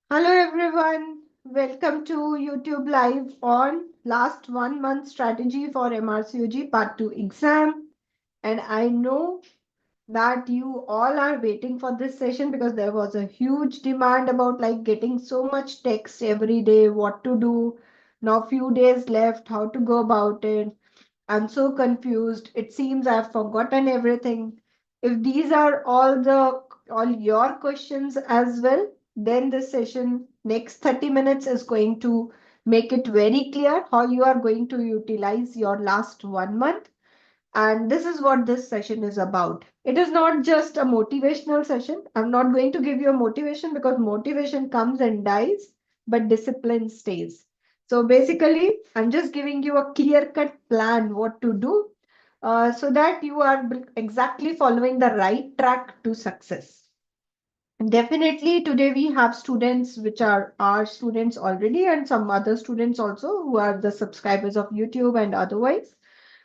Hello everyone, welcome to YouTube Live on last 1 month strategy for MRCOG Part 2 exam. And I know that you all are waiting for this session because there was a huge demand about like getting so much text every day, what to do. Now few days left, how to go about it. I'm so confused. It seems I've forgotten everything. If these are all your questions as well, then this session next 30 minutes is going to make it very clear how you are going to utilize your last 1 month. And this is what this session is about. It is not just a motivational session. I'm not going to give you a motivation because motivation comes and dies, but discipline stays. So basically, I'm just giving you a clear-cut plan what to do so that you are exactly following the right track to success. Definitely, today we have students which are our students already, and some other students also who are the subscribers of YouTube and otherwise.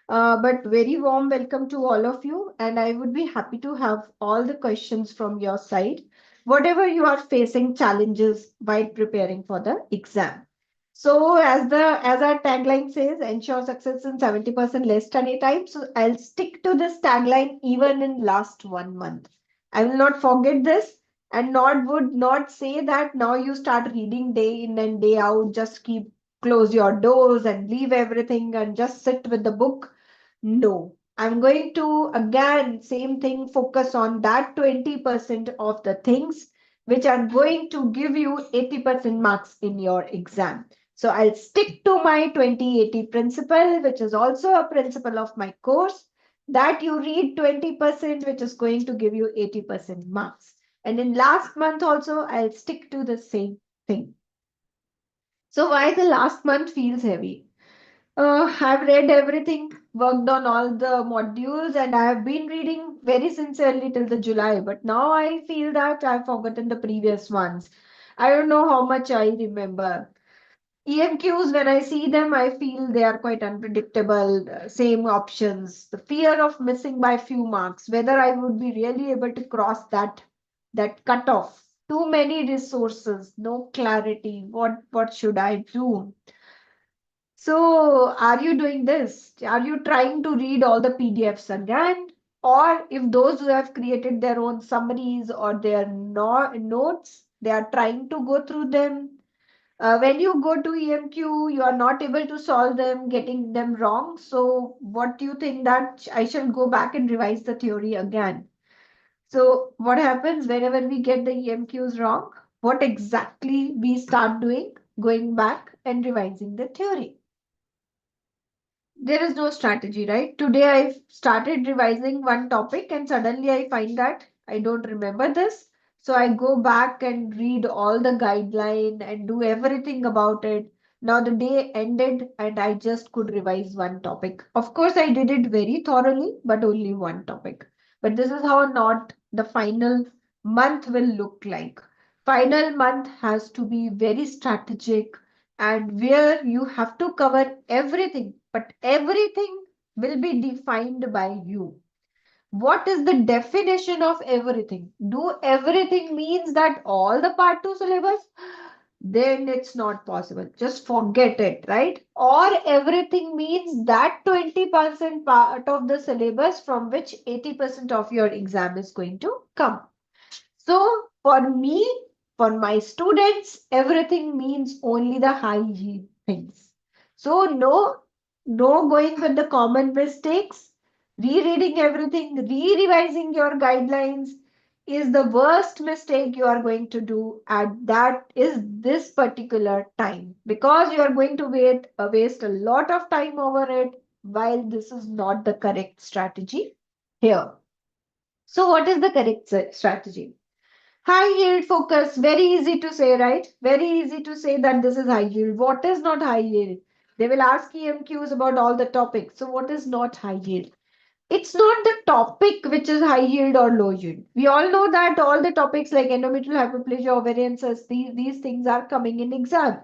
But very warm welcome to all of you, and I would be happy to have all the questions from your side, whatever you are facing challenges while preparing for the exam. So, as our tagline says, ensure success in 70% less study time. So, I'll stick to this tagline even in last 1 month. I will not forget this, and not would not say that now you start reading day in and day out. Just keep close your doors and leave everything and just sit with the book. No, I'm going to again, same thing, focus on that 20% of the things which are going to give you 80% marks in your exam. So I'll stick to my 20-80 principle, which is also a principle of my course, that you read 20%, which is going to give you 80% marks. And in last month also, I'll stick to the same thing. So why the last month feels heavy? I've read everything, worked on all the modules, and I have been reading very sincerely till the July. But now I feel that I've forgotten the previous ones. I don't know how much I remember. EMQs, when I see them, I feel they are quite unpredictable. Same options. The fear of missing by few marks, whether I would be really able to cross that cutoff. Too many resources, no clarity. What should I do? So, are you doing this? Are you trying to read all the PDFs again? Or if those who have created their own summaries or their notes, they are trying to go through them. When you go to EMQ, you are not able to solve them, getting them wrong. So, what do you think that I shall go back and revise the theory again? So, what happens whenever we get the EMQs wrong? What exactly we start doing? Going back and revising the theory. There is no strategy, right? Today I started revising one topic and suddenly I find that I don't remember this. So I go back and read all the guideline and do everything about it. Now the day ended and I just could revise one topic. Of course, I did it very thoroughly, but only one topic. But this is how not the final month will look like. Final month has to be very strategic and where you have to cover everything, but everything will be defined by you. What is the definition of everything? Do everything means that all the part 2 syllabus? Then it's not possible. Just forget it, right? Or everything means that 20% part of the syllabus from which 80% of your exam is going to come. So for me, for my students, everything means only the high yield things. So no going with the common mistakes, rereading everything, re-revising your guidelines is the worst mistake you are going to do at that is this particular time because you are going to waste a lot of time over it while this is not the correct strategy here. So what is the correct strategy? High yield focus, very easy to say, right? Very easy to say that this is high yield. What is not high yield? They will ask EMQs about all the topics. So, what is not high yield? It's not the topic which is high yield or low yield. We all know that all the topics like endometrial hyperplasia, ovarian cysts, these things are coming in exam.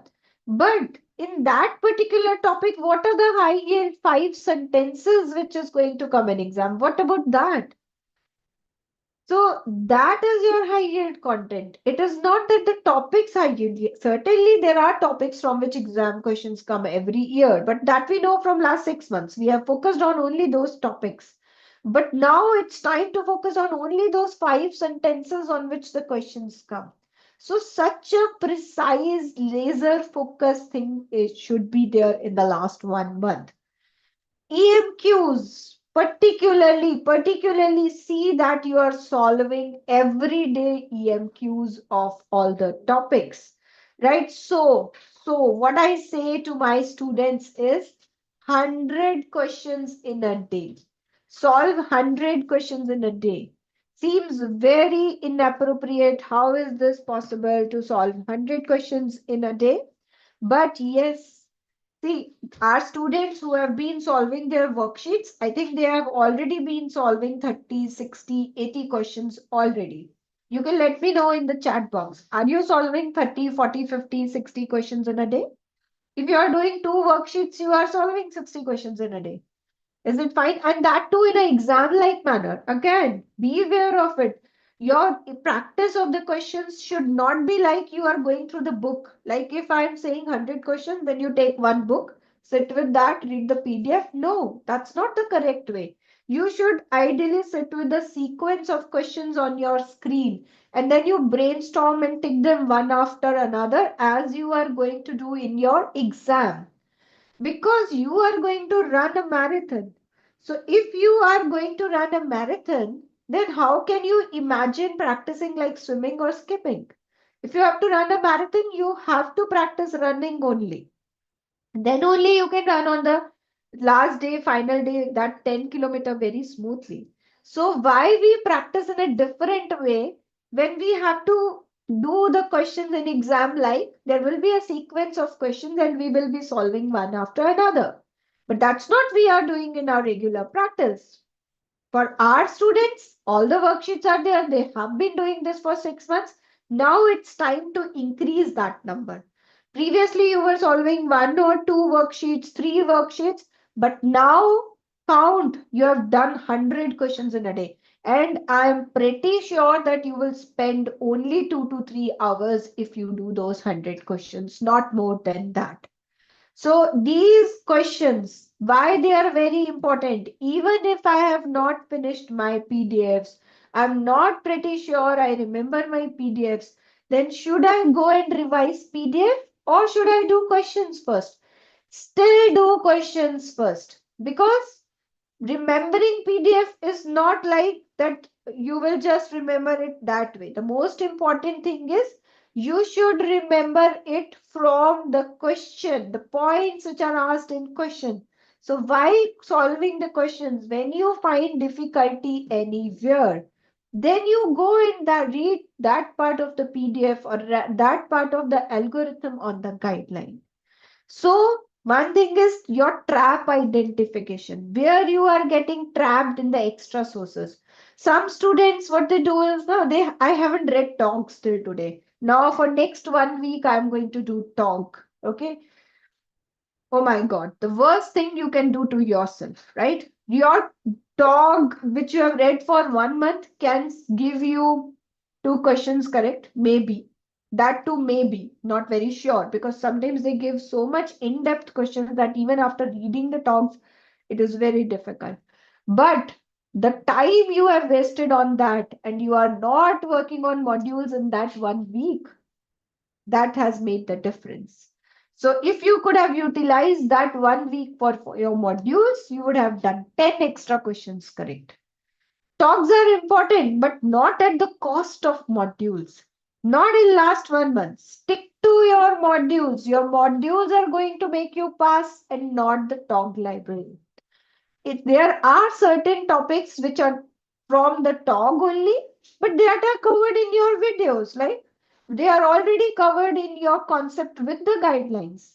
But in that particular topic, what are the high yield 5 sentences which is going to come in exam? What about that? So that is your high yield content. It is not that the topics are yield. Certainly, there are topics from which exam questions come every year, but that we know from last 6 months. We have focused on only those topics. But now it's time to focus on only those 5 sentences on which the questions come. So such a precise, laser focused thing it should be there in the last 1 month. EMQs, particularly see that you are solving everyday EMQs of all the topics, right? So what I say to my students is 100 questions in a day. Solve 100 questions in a day. Seems very inappropriate. How is this possible to solve 100 questions in a day? But yes, see, our students who have been solving their worksheets, I think they have already been solving 30, 60, 80 questions already. You can let me know in the chat box. Are you solving 30, 40, 50, 60 questions in a day? If you are doing 2 worksheets, you are solving 60 questions in a day. Is it fine? And that too in an exam-like manner. Again, be aware of it. Your practice of the questions should not be like you are going through the book. Like if I'm saying 100 questions, then you take one book, sit with that, read the PDF. No, that's not the correct way. You should ideally sit with the sequence of questions on your screen and then you brainstorm and tick them one after another as you are going to do in your exam, because you are going to run a marathon. So if you are going to run a marathon, then how can you imagine practicing like swimming or skipping? If you have to run a marathon, you have to practice running only. Then only you can run on the last day, final day, that 10 kilometer very smoothly. So why we practice in a different way when we have to do the questions in exam, like there will be a sequence of questions and we will be solving one after another. But that's not we are doing in our regular practice. For our students, all the worksheets are there. They have been doing this for 6 months. Now it's time to increase that number. Previously, you were solving 1 or 2 worksheets, 3 worksheets, but now count. You have done 100 questions in a day. And I'm pretty sure that you will spend only 2 to 3 hours if you do those 100 questions, not more than that. So these questions, why they are very important, even if I have not finished my PDFs, I'm not pretty sure I remember my PDFs, then should I go and revise PDF or should I do questions first? Still do questions first, because remembering PDF is not like that you will just remember it that way. The most important thing is you should remember it from the question, the points which are asked in question. So while solving the questions, when you find difficulty anywhere, then you go in that read that part of the PDF or that part of the algorithm on the guideline. So one thing is your trap identification, where you are getting trapped in the extra sources. Some students, what they do is, no, I haven't read talks till today. Now for next 1 week, I'm going to do talk. Okay. Oh my God, the worst thing you can do to yourself, right? Your dog, which you have read for 1 month, can give you 2 questions correct, maybe. That too, maybe, not very sure, because sometimes they give so much in-depth questions that even after reading the talks, it is very difficult. But the time you have wasted on that and you are not working on modules in that 1 week, that has made the difference. So if you could have utilized that 1 week for your modules, you would have done 10 extra questions correct. Talks are important, but not at the cost of modules. Not in last 1 month. Stick to your modules. Your modules are going to make you pass and not the talk library. There are certain topics which are from the talk only, but they are covered in your videos. Like they are already covered in your concept with the guidelines.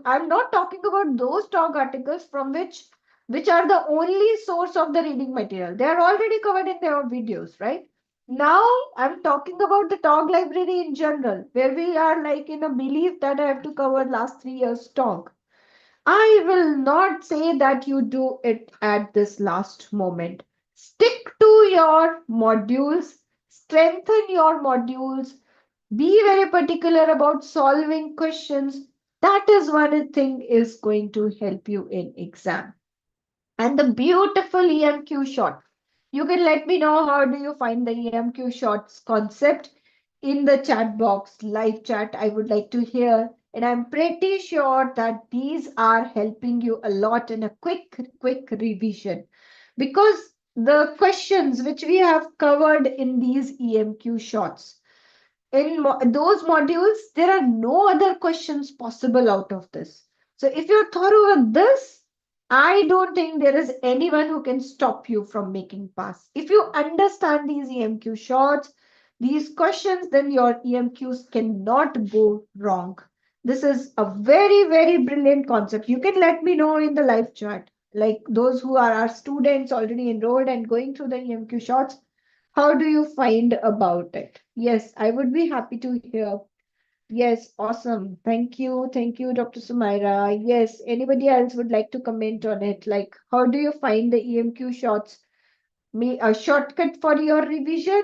I'm not talking about those talk articles from which are the only source of the reading material. They are already covered in their videos, right? Now I'm talking about the talk library in general, where we are like in a belief that I have to cover last 3 years talk. I will not say that you do it at this last moment. Stick to your modules, strengthen your modules, be very particular about solving questions. That is one thing is going to help you in exam. And the beautiful EMQ shot. You can let me know how do you find the EMQ shots concept in the chat box, live chat. I would like to hear. And I'm pretty sure that these are helping you a lot in a quick revision. Because the questions which we have covered in these EMQ shots, in those modules, there are no other questions possible out of this. So if you're thorough with this, I don't think there is anyone who can stop you from making pass. If you understand these EMQ shorts, these questions, then your EMQs cannot go wrong. This is a very brilliant concept. You can let me know in the live chat, like those who are our students already enrolled and going through the EMQ shorts. How do you find about it? Yes, I would be happy to hear. Yes, awesome. Thank you. Thank you, Dr. Sumaira. Yes, anybody else would like to comment on it? Like, how do you find the EMQ shots? Me a shortcut for your revision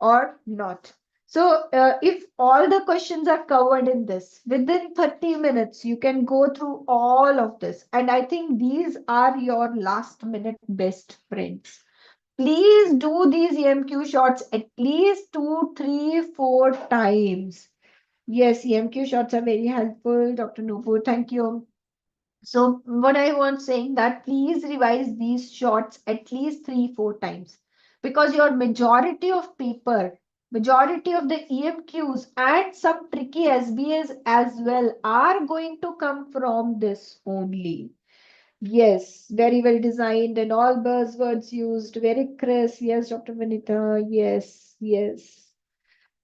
or not? So, if all the questions are covered in this, within 30 minutes, you can go through all of this. And I think these are your last minute best friends. Please do these EMQ shots at least 2, 3, 4 times. Yes, EMQ shots are very helpful, Dr. Nupur. Thank you. So what I was saying that please revise these shots at least 3, 4 times because your majority of paper, majority of the EMQs and some tricky SBAs as well are going to come from this only. Yes, very well designed and all buzzwords used, very crisp. Yes, Dr. Vinita. Yes.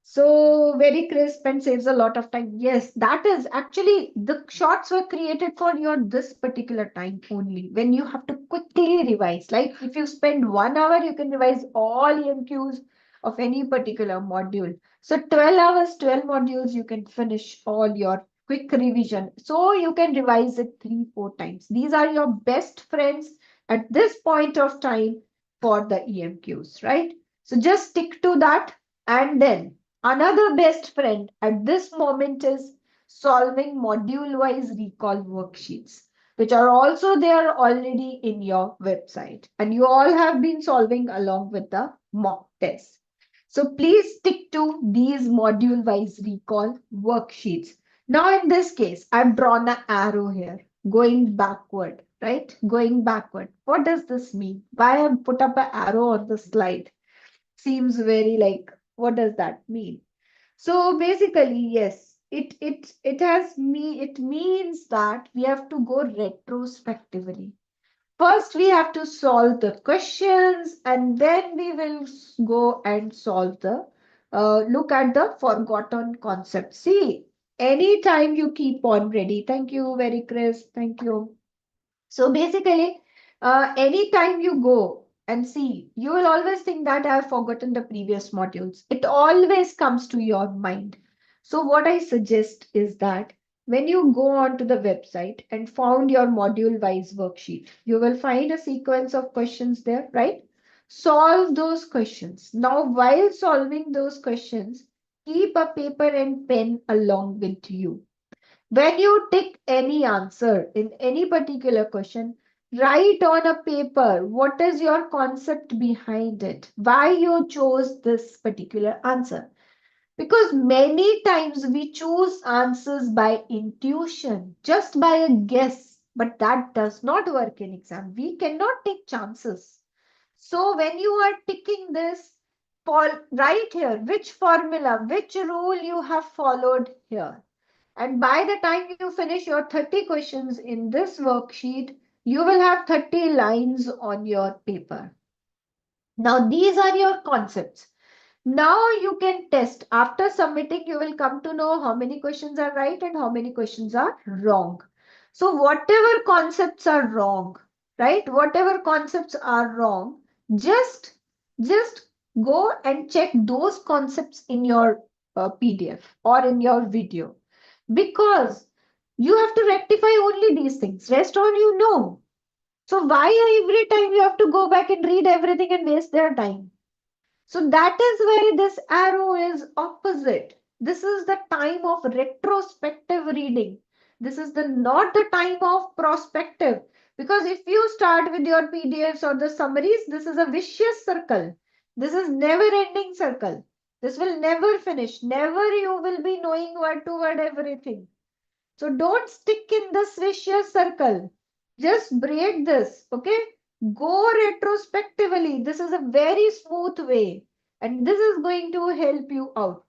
So very crisp and saves a lot of time. Yes, that is actually the shots were created for your this particular time only when you have to quickly revise. Like if you spend 1 hour, you can revise all EMQs of any particular module. So 12 hours, 12 modules, you can finish all your quick revision. So you can revise it 3, 4 times. These are your best friends at this point of time for the EMQs, right? So just stick to that and then another best friend at this moment is solving module-wise recall worksheets, which are also there already in your website. And you all have been solving along with the mock test. So please stick to these module-wise recall worksheets. Now in this case, I've drawn an arrow here, going backward, right? Going backward. What does this mean? Why I've put up an arrow on the slide? Seems very like, what does that mean? So basically, yes, it means that we have to go retrospectively. First, we have to solve the questions, and then we will go and solve the look at the forgotten concept. See, anytime you keep on ready. Thank you, very crisp. Thank you. So basically, anytime you go and see, you will always think that I have forgotten the previous modules. It always comes to your mind. So what I suggest is that when you go onto the website and found your module-wise worksheet, you will find a sequence of questions there, right? Solve those questions. Now, while solving those questions, keep a paper and pen along with you. When you tick any answer in any particular question, write on a paper what is your concept behind it, why you chose this particular answer. Because many times we choose answers by intuition, just by a guess, but that does not work in exam. We cannot take chances. So when you are ticking this, write here which formula, which rule you have followed here. And by the time you finish your 30 questions in this worksheet, you will have 30 lines on your paper. Now, these are your concepts. Now you can test. After submitting, you will come to know how many questions are right and how many questions are wrong. So whatever concepts are wrong, right? Whatever concepts are wrong, just go and check those concepts in your PDF or in your video because you have to rectify only these things. Rest all you know. So why every time you have to go back and read everything and waste their time? So that is why this arrow is opposite. This is the time of retrospective reading. This is the not the time of prospective. Because if you start with your PDFs or the summaries, this is a vicious circle. This is never ending circle. This will never finish. Never you will be knowing word to word everything. So don't stick in this vicious circle. Just break this, okay? Go retrospectively. This is a very smooth way, and this is going to help you out.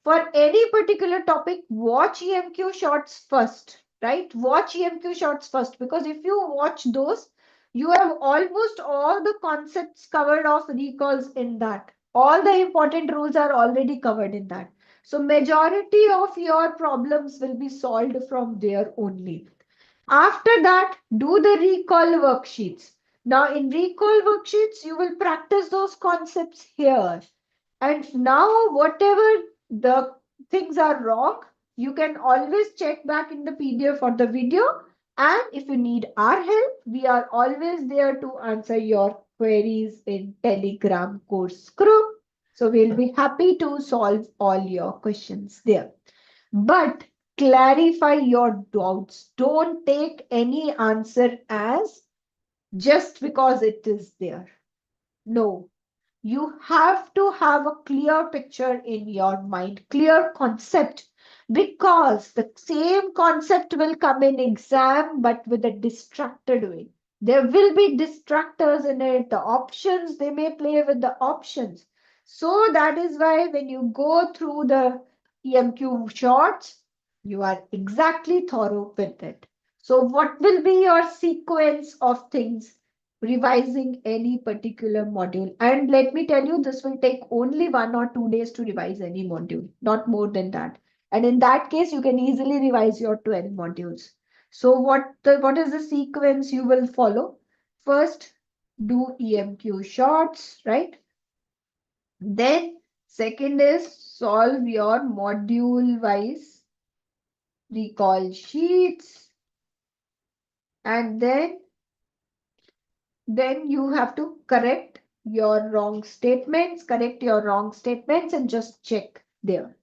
For any particular topic, watch EMQ shorts first, right? Watch EMQ shorts first, because if you watch those, you have almost all the concepts covered of recalls in that. All the important rules are already covered in that. So majority of your problems will be solved from there only. After that, do the recall worksheets. Now in recall worksheets, you will practice those concepts here. And now whatever the things are wrong, you can always check back in the PDF or the video. And if you need our help, we are always there to answer your queries in Telegram course group. So we'll be happy to solve all your questions there. But clarify your doubts. Don't take any answer as just because it is there. No, you have to have a clear picture in your mind, clear concept, because the same concept will come in exam, but with a distracted way. There will be distractors in it, the options, they may play with the options. So that is why when you go through the EMQ shorts, you are exactly thorough with it. So what will be your sequence of things revising any particular module? And let me tell you, this will take only 1 or 2 days to revise any module, not more than that. And in that case, you can easily revise your 12 modules. So what is the sequence you will follow? First, do EMQ shorts, right? Then second is solve your module wise recall sheets. And then you have to correct your wrong statements, and just check there.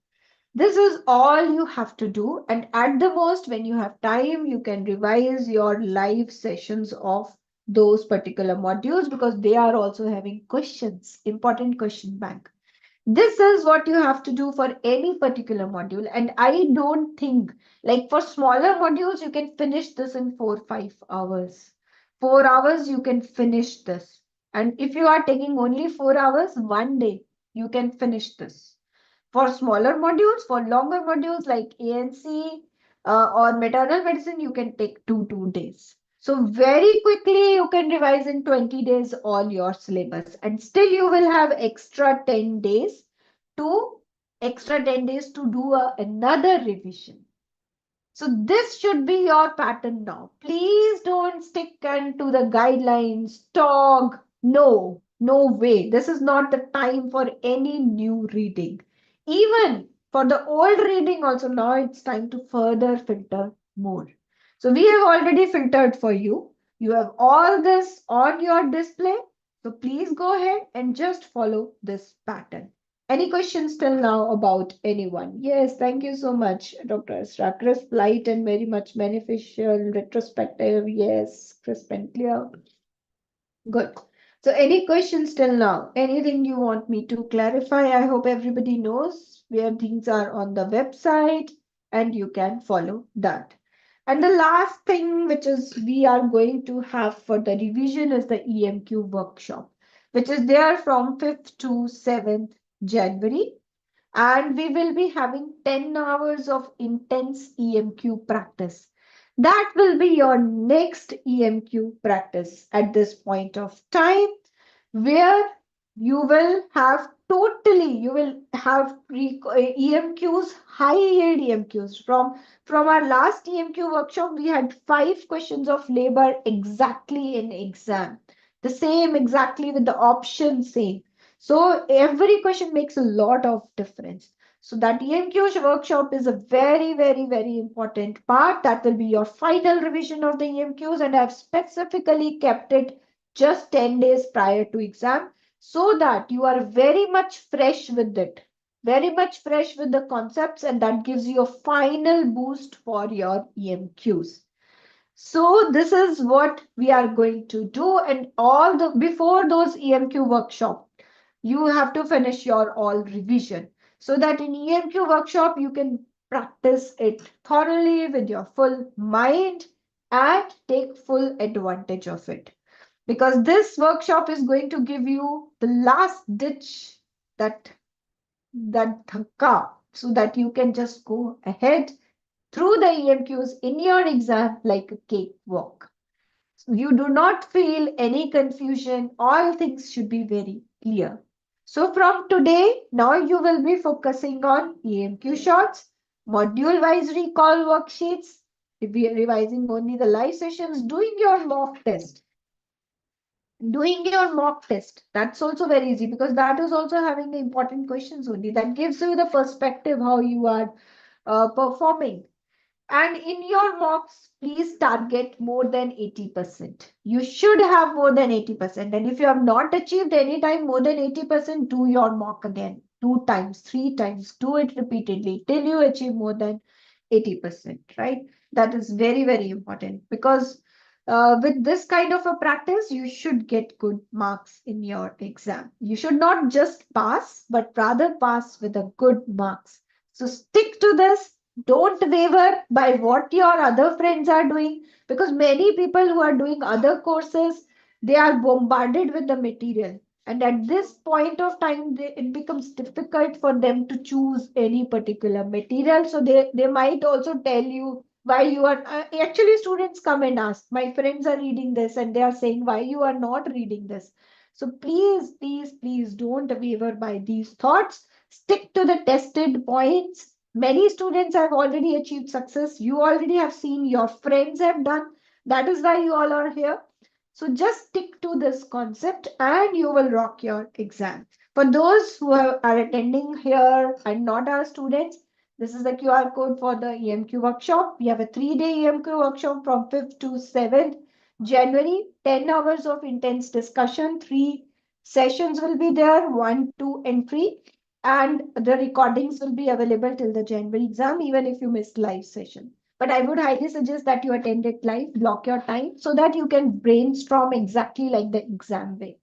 This is all you have to do. And at the most, when you have time, you can revise your live sessions of those particular modules, because they are also having questions, important question bank. This is what you have to do for any particular module. And I don't think, like for smaller modules, you can finish this in 4 or 5 hours. 4 hours, you can finish this. And if you are taking only 4 hours, one day, you can finish this. For smaller modules, for longer modules like ANC or maternal medicine, you can take 2 days. So very quickly, you can revise in 20 days all your syllabus, and still you will have to extra 10 days to do another revision. So this should be your pattern now. Please don't stick to the guidelines, talk. No, no way. This is not the time for any new reading. Even for the old reading also, now it's time to further filter more. So we have already filtered for you. You have all this on your display. So please go ahead and just follow this pattern. Any questions till now about anyone? Yes, thank you so much, Dr. Asra. Crisp, light, and very much beneficial. Retrospective, yes, crisp and clear. Good. So any questions till now? Anything you want me to clarify? I hope everybody knows where things are on the website and you can follow that. And the last thing which is we are going to have for the revision is the EMQ workshop, which is there from 5th to 7th January. And we will be having 10 hours of intense EMQ practice. That will be your next EMQ practice at this point of time, where you will have EMQs, high yield EMQs. From our last EMQ workshop, we had 5 questions of labor exactly in exam. The same exactly with the option same. So every question makes a lot of difference. So that EMQs workshop is a very, very, very important part. That will be your final revision of the EMQs, and I've specifically kept it just 10 days prior to exam so that you are very much fresh with it, very much fresh with the concepts, and that gives you a final boost for your EMQs. So this is what we are going to do, and all the before those EMQ workshop, you have to finish your all revision so that in EMQ workshop you can practice it thoroughly with your full mind and take full advantage of it. Because this workshop is going to give you the last ditch, that dhakka, so that you can just go ahead through the EMQs in your exam like a cakewalk. You do not feel any confusion. All things should be very clear. So from today, now you will be focusing on EMQ shots, module-wise recall worksheets, revising only the live sessions, doing your mock test. Doing your mock test. That's also very easy because that is also having the important questions only. That gives you the perspective how you are performing. And in your mocks, please target more than 80%. You should have more than 80%. And if you have not achieved any time more than 80%, do your mock again. 2 times, 3 times, do it repeatedly till you achieve more than 80%, right? That is very, very important because with this kind of a practice, you should get good marks in your exam. You should not just pass, but rather pass with a good marks. So stick to this. Don't waver by what your other friends are doing, because many people who are doing other courses, they are bombarded with the material, and at this point of time it becomes difficult for them to choose any particular material. So they might also tell you why you are actually, students come and ask, my friends are reading this and they are saying why you are not reading this. So please, please, please don't waver by these thoughts. Stick to the tested points. Many students have already achieved success. You already have seen, your friends have done. That is why you all are here. So just stick to this concept and you will rock your exam. For those who are attending here and not our students, this is the QR code for the EMQ workshop. We have a 3-day EMQ workshop from 5th to 7th January. 10 hours of intense discussion. 3 sessions will be there, 1, 2, and 3. And the recordings will be available till the January exam, even if you missed live session. But I would highly suggest that you attend it live, block your time so that you can brainstorm exactly like the exam way.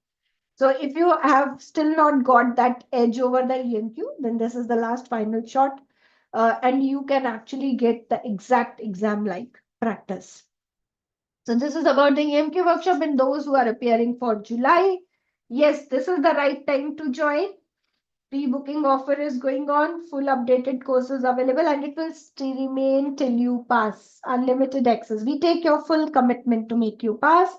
So if you have still not got that edge over the EMQ, then this is the last final shot. And you can actually get the exact exam-like practice. So this is about the EMQ workshop and those who are appearing for July. Yes, this is the right time to join. Pre-booking offer is going on, full updated courses available, and it will still remain till you pass. Unlimited access. We take your full commitment to make you pass.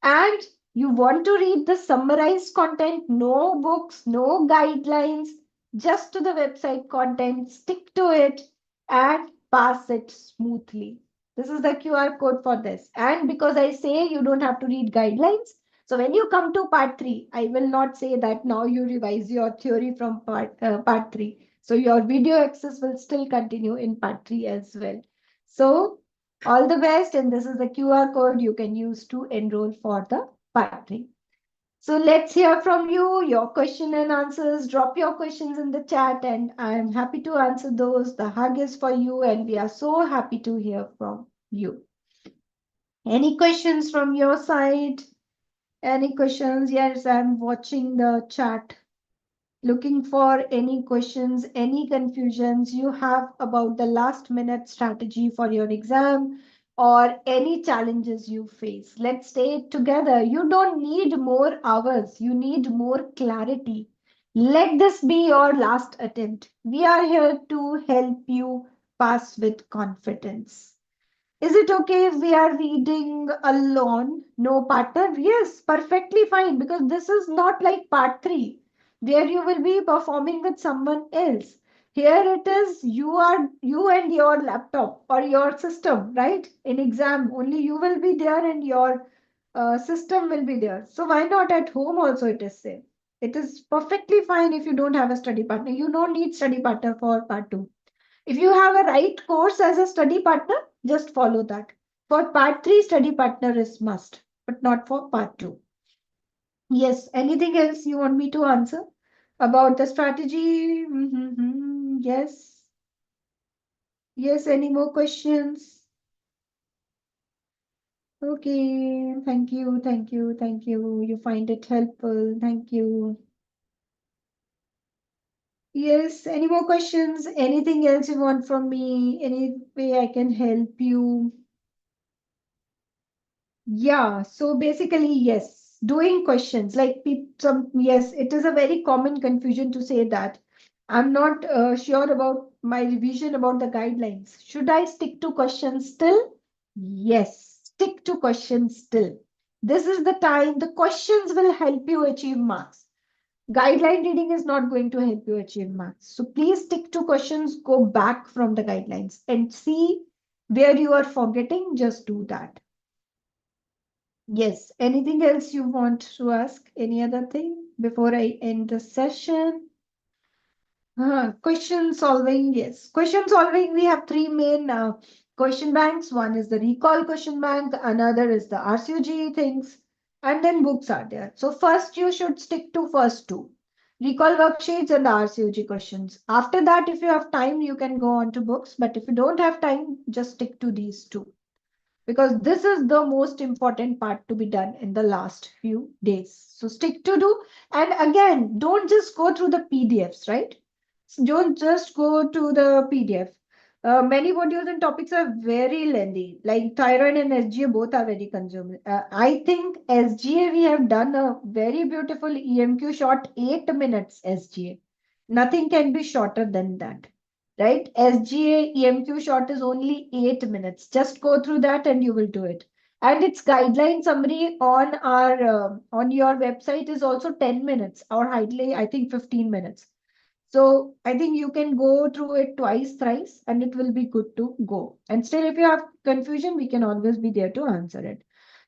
And you want to read the summarized content, no books, no guidelines, just to the website content, stick to it and pass it smoothly. This is the QR code for this. And because I say you don't have to read guidelines, so when you come to part 3, I will not say that now you revise your theory from part 3. So your video access will still continue in part 3 as well. So all the best, and this is the QR code you can use to enroll for the part 3. So let's hear from you, your question and answers. Drop your questions in the chat and I'm happy to answer those. The hug is for you and we are so happy to hear from you. Any questions from your side? Any questions? Yes, I'm watching the chat. Looking for any questions, any confusions you have about the last minute strategy for your exam or any challenges you face. Let's stay together. You don't need more hours. You need more clarity. Let this be your last attempt. We are here to help you pass with confidence. Is it okay if we are reading alone, no partner? Yes, perfectly fine, because this is not like part 3 where you will be performing with someone else. Here it is, you and your laptop or your system, right? In exam, only you will be there and your system will be there. So why not at home also it is safe, It is perfectly fine if you don't have a study partner. You don't need study partner for part two. If you have a right course as a study partner, just follow that. For part three, study partner is must, but not for part two. Yes, anything else you want me to answer about the strategy? Yes. Yes, any more questions? Okay, thank you, thank you, thank you. You find it helpful. Thank you. Yes, any more questions? Anything else you want from me? Any way I can help you? Yeah, so basically, yes, doing questions like yes, it is a very common confusion to say that I'm not sure about my revision about the guidelines. Should I stick to questions still? Yes, stick to questions still. This is the time the questions will help you achieve marks. Guideline reading is not going to help you achieve marks. So please stick to questions, go back from the guidelines and see where you are forgetting. Just do that. Yes. Anything else you want to ask? Any other thing before I end the session? Question solving. Yes. Question solving. We have three main question banks. One is the recall question bank. Another is the RCOG things. And then books are there. So first you should stick to first two. Recall worksheets and the RCOG questions. After that, if you have time, you can go on to books. But if you don't have time, just stick to these two because this is the most important part to be done in the last few days. So stick to do. And again, don't just go through the PDFs, right? Don't just go to the PDF. Many modules and topics are very lengthy, like thyroid and SGA both are very consuming. I think SGA, we have done a very beautiful EMQ short, 8 minutes SGA. Nothing can be shorter than that, right? SGA EMQ short is only 8 minutes. Just go through that and you will do it. And its guideline summary on your website is also 10 minutes or hardly, I think 15 minutes. So I think you can go through it twice, thrice, and it will be good to go. And still, if you have confusion, we can always be there to answer it.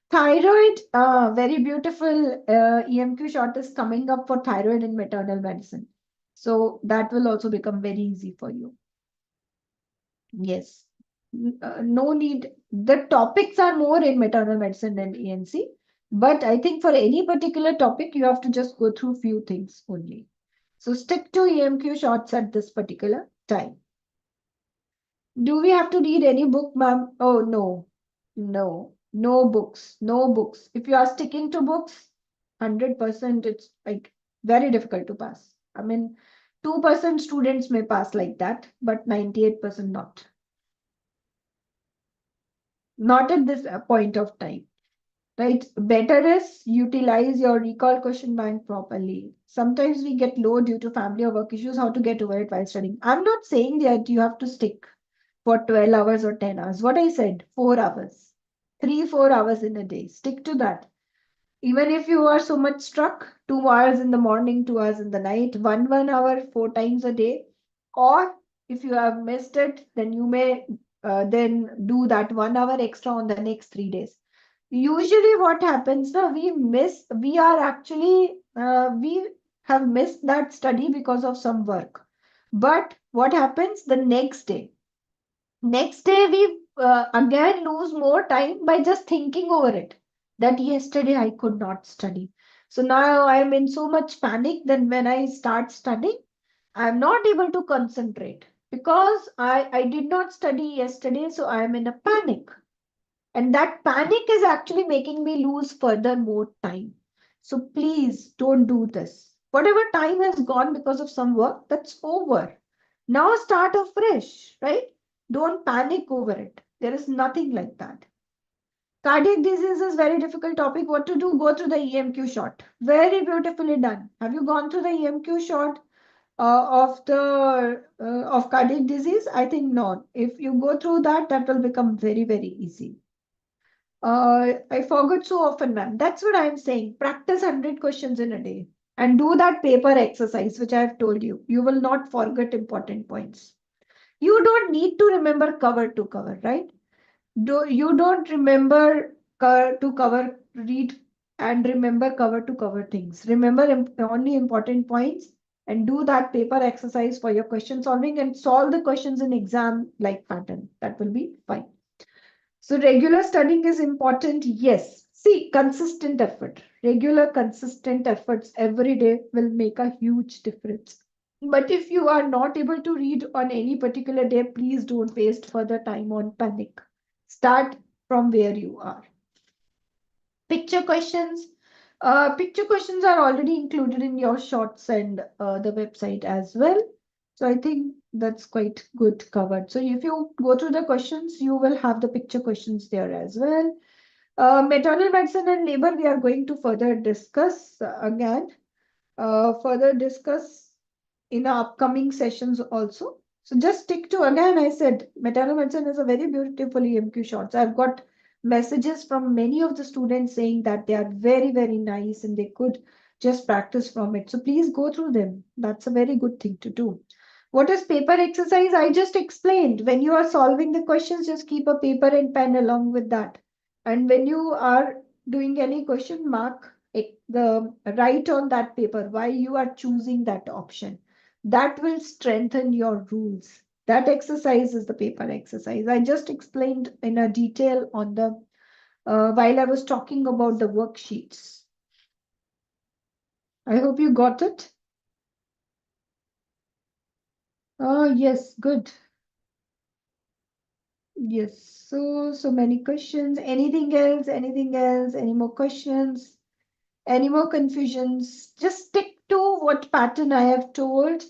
Thyroid, very beautiful EMQ short is coming up for thyroid in maternal medicine. So that will also become very easy for you. Yes. No need. The topics are more in maternal medicine than ENC. But I think for any particular topic, you have to just go through few things only. So stick to EMQ shorts at this particular time. Do we have to read any book, ma'am? Oh, no. No. No books. No books. If you are sticking to books, 100% it's like very difficult to pass. I mean, 2% students may pass like that, but 98% not. Not at this point of time. Right? Better is utilize your recall question bank properly. Sometimes we get low due to family or work issues, how to get over it while studying. I'm not saying that you have to stick for 12 hours or 10 hours. What I said, 4 hours, 3, 4 hours in a day. Stick to that. Even if you are so much struck, 2 hours in the morning, 2 hours in the night, 1 hour, 4 times a day. Or if you have missed it, then you may then do that 1 hour extra on the next 3 days. Usually what happens now, we have missed that study because of some work. But what happens the next day? Next day, we again lose more time by just thinking over it that yesterday I could not study. So now I am in so much panic that when I start studying, I am not able to concentrate because I did not study yesterday. So I am in a panic. And that panic is actually making me lose further more time. So please don't do this. Whatever time has gone because of some work, that's over. Now start afresh, right? Don't panic over it. There is nothing like that. Cardiac disease is very difficult topic. What to do? Go through the EMQ short. Very beautifully done. Have you gone through the EMQ short of cardiac disease? I think not. If you go through that, that will become very, very easy. I forgot so often, ma'am. That's what I'm saying. Practice 100 questions in a day and do that paper exercise, which I've told you. You will not forget important points. You don't need to remember cover to cover, right? You don't remember to cover, read and remember cover to cover things. Remember only important points and do that paper exercise for your question solving and solve the questions in exam like pattern. That will be fine. So regular studying is important. Yes. See, consistent effort. Regular consistent efforts every day will make a huge difference. But if you are not able to read on any particular day, please don't waste further time on panic. Start from where you are. Picture questions. Picture questions are already included in your shorts and the website as well. So I think that's quite good covered. So if you go through the questions, you will have the picture questions there as well. Maternal medicine and labor, we are going to further discuss again. Further discuss in our upcoming sessions also. So just stick to, again, I said, maternal medicine is a very beautiful EMQ shorts. I've got messages from many of the students saying that they are very, very nice and they could just practice from it. So please go through them. That's a very good thing to do. What is paper exercise? I just explained. When you are solving the questions, just keep a paper and pen along with that. And when you are doing any question, mark the write on that paper why you are choosing that option. That will strengthen your rules. That exercise is the paper exercise. I just explained in a detail on the while I was talking about the worksheets. I hope you got it. Oh, yes, good. Yes, so many questions. Anything else? Anything else? Any more questions? Any more confusions? Just stick to what pattern I have told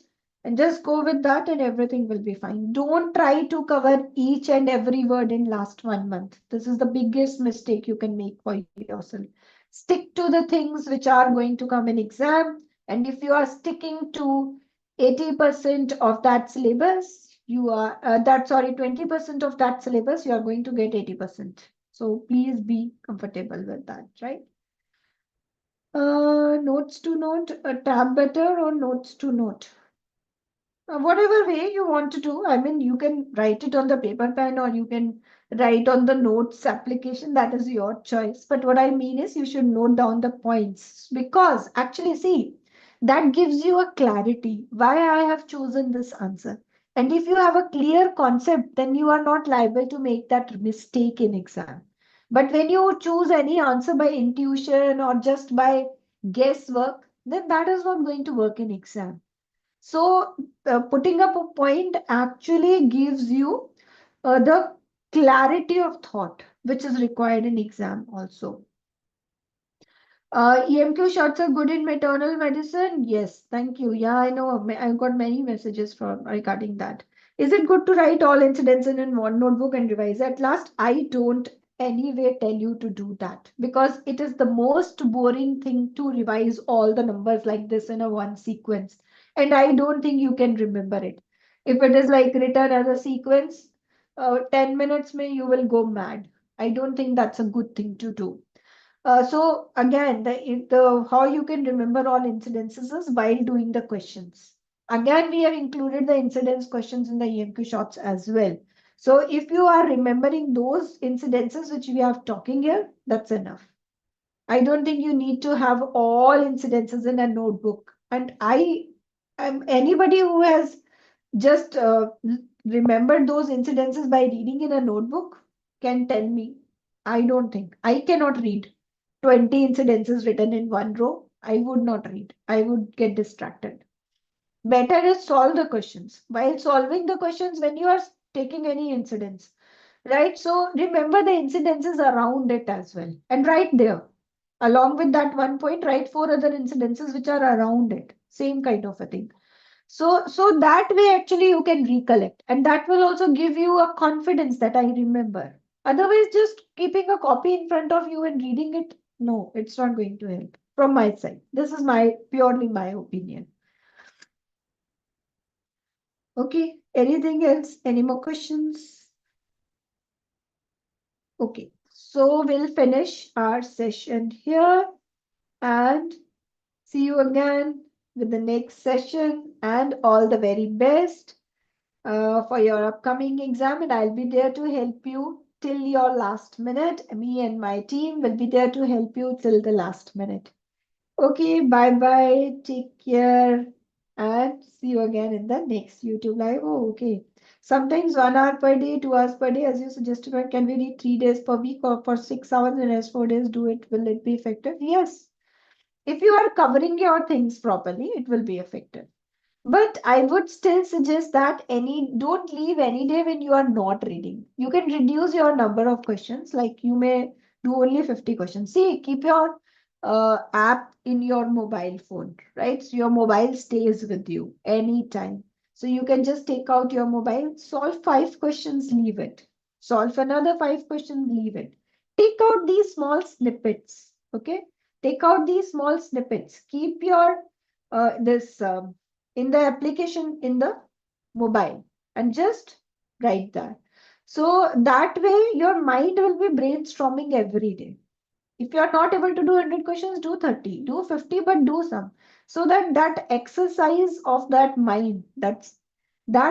and just go with that and everything will be fine. Don't try to cover each and every word in last 1 month. This is the biggest mistake you can make for yourself. Stick to the things which are going to come in exam. And if you are sticking to 80% of that syllabus, you are, 20% of that syllabus, you are going to get 80%. So please be comfortable with that, right? Notes to note, a tab better or notes to note? Whatever way you want to do. I mean, you can write it on the paper pen or you can write on the notes application. That is your choice. But what I mean is you should note down the points because actually, see, that gives you a clarity why I have chosen this answer. And if you have a clear concept, then you are not liable to make that mistake in exam. But when you choose any answer by intuition or just by guesswork, then that is not going to work in exam. So putting up a point actually gives you the clarity of thought, which is required in exam also. EMQ shots are good in maternal medicine. Yes, thank you. Yeah, I know. I've got many messages from regarding that. Is it good to write all incidents in one notebook and revise at last? I don't anyway tell you to do that because it is the most boring thing to revise all the numbers like this in a one sequence. And I don't think you can remember it. If it is like written as a sequence, 10 minutes may you will go mad. I don't think that's a good thing to do. So again, the how you can remember all incidences is while doing the questions. Again, we have included the incidence questions in the EMQ shots as well. So if you are remembering those incidences which we are talking here, that's enough. I don't think you need to have all incidences in a notebook. And I am anybody who has just remembered those incidences by reading in a notebook can tell me. I don't think. I cannot read 20 incidences written in one row. I would not read. I would get distracted. Better is solve the questions. While solving the questions, when you are taking any incidents, right? So remember the incidences around it as well. And right there, along with that one point, write four other incidences which are around it. Same kind of a thing. So that way actually you can recollect and that will also give you a confidence that I remember. Otherwise, just keeping a copy in front of you and reading it, no, it's not going to help from my side. This is my purely my opinion. Okay, anything else? Any more questions? Okay, so we'll finish our session here and see you again with the next session and all the very best for your upcoming exam and I'll be there to help you till your last minute. Me and my team will be there to help you till the last minute. Okay, bye bye. Take care. And see you again in the next YouTube live. Oh, okay. Sometimes 1 hour per day, 2 hours per day, as you suggested, but can we read 3 days per week or for 6 hours and rest 4 days? Do it. Will it be effective? Yes. If you are covering your things properly, it will be effective. But I would still suggest that don't leave any day when you are not reading. You can reduce your number of questions, like you may do only 50 questions. See, keep your app in your mobile phone, right? So your mobile stays with you anytime. So you can just take out your mobile, solve 5 questions, leave it. Solve another 5 questions, leave it. Take out these small snippets, okay? Take out these small snippets. Keep your this in the application in the mobile and just write that. So that way your mind will be brainstorming every day. If you are not able to do 100 questions, do 30, do 50, but do some. So that that exercise of that mind, that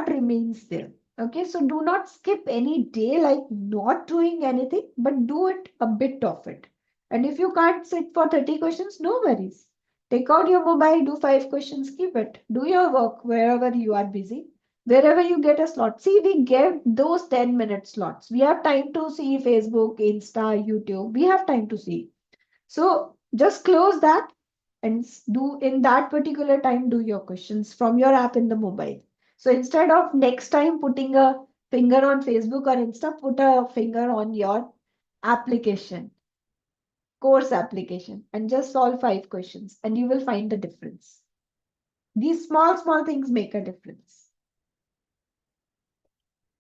remains there. Okay, so do not skip any day like not doing anything, but do it a bit of it. And if you can't sit for 30 questions, no worries. Take out your mobile, do 5 questions, keep it. Do your work wherever you are busy, wherever you get a slot. See, we give those 10-minute slots. We have time to see Facebook, Insta, YouTube. We have time to see. So just close that and do in that particular time, do your questions from your app in the mobile. So instead of next time putting a finger on Facebook or Insta, put a finger on your application, course application, and just solve 5 questions and you will find the difference. These small things make a difference.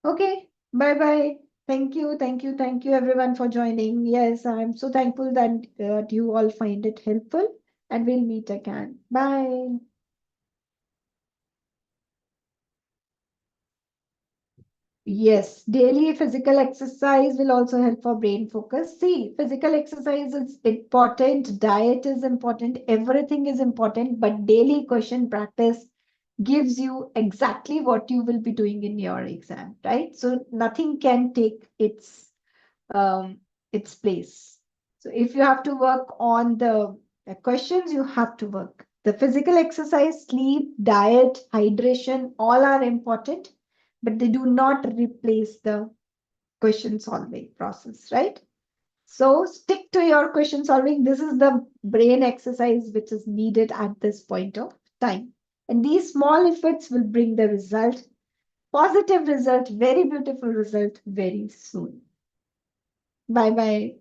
Okay, bye bye. Thank you everyone for joining. Yes, I'm so thankful that you all find it helpful and we'll meet again. Bye. Yes, daily physical exercise will also help for brain focus. See, physical exercise is important, diet is important, everything is important, but daily question practice gives you exactly what you will be doing in your exam, right? So nothing can take um, its place. So if you have to work on the questions, you have to work. The physical exercise, sleep, diet, hydration, all are important, but they do not replace the question solving process, right? So stick to your question solving. This is the brain exercise which is needed at this point of time. And these small efforts will bring the result, positive result, very beautiful result very soon. Bye bye.